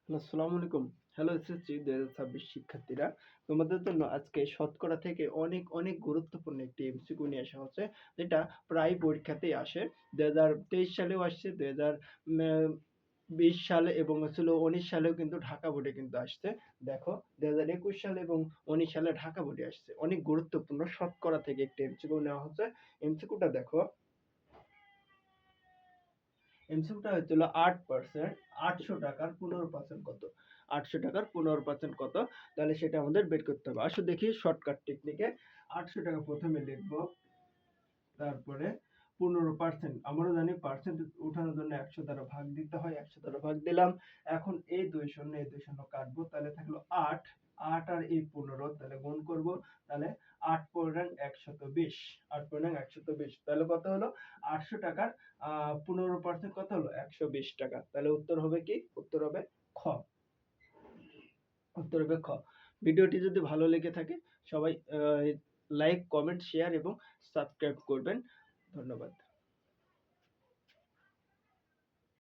Hello, আসসালামু আলাইকুম। Hello SSC ২০২৬ শিক্ষার্থীরা। তোমাদের জন্য আজকে শতকরা থেকে অনেক গুরুত্বপূর্ণ একটি এমসিকিউ নিয়ে আসা হচ্ছে, যেটা প্রায় পরীক্ষাতেই আসে। ২০২৩ সালেও আসছে, ২০২০ সালে এবং হচ্ছিল ১৯ সালেও কিন্তু ঢাকা বোর্ডে কিন্তু আসছে। দেখো ২০২১ সালে এবং ১৯ সালে ঢাকা বোর্ডে আসছে। অনেক গুরুত্বপূর্ণ শতকরা থেকে একটি এমসিকিউ নেওয়া হচ্ছে। এমসিকিউটা দেখো। এমসিকিউটা হচ্ছিল ৮%, ৮০০ টাকার ১৫% কত? ৮০০ টাকার ১৫% কত? তাহলে সেটা আমাদের বের করতে হবে। আসো দেখি শর্টকাট টেকনিকে। ৮০০ টাকা প্রথমে লিখবো, তারপরে ১৫%। আমরা জানি পার্সেন্ট উঠানোর জন্য ১০০ দ্বারা ভাগ দিতে হয়। ১০০ দ্বারা ভাগ দিলাম। এখন এই ২ শূন্য এই ২ শূন্য কাটবো। তাহলে থাকলো ৮, ৮ আর এই ১৫ তাহলে গুণ করব। তাহলে ৮ পূর্ণাঙ্গ ১২০, ৮ পূর্ণাঙ্গ ১২০। তাহলে কত হলো? ৮০০ টাকার ১৫% কত হলো? ১২০ টাকা। তাহলে উত্তর হবে কি? উত্তর হবে খ। উত্তর হবে খ। ভিডিওটি যদি ভালো লেগে থাকে সবাই লাইক, কমেন্ট, শেয়ার এবং সাবস্ক্রাইব করবেন। ধন্যবাদ।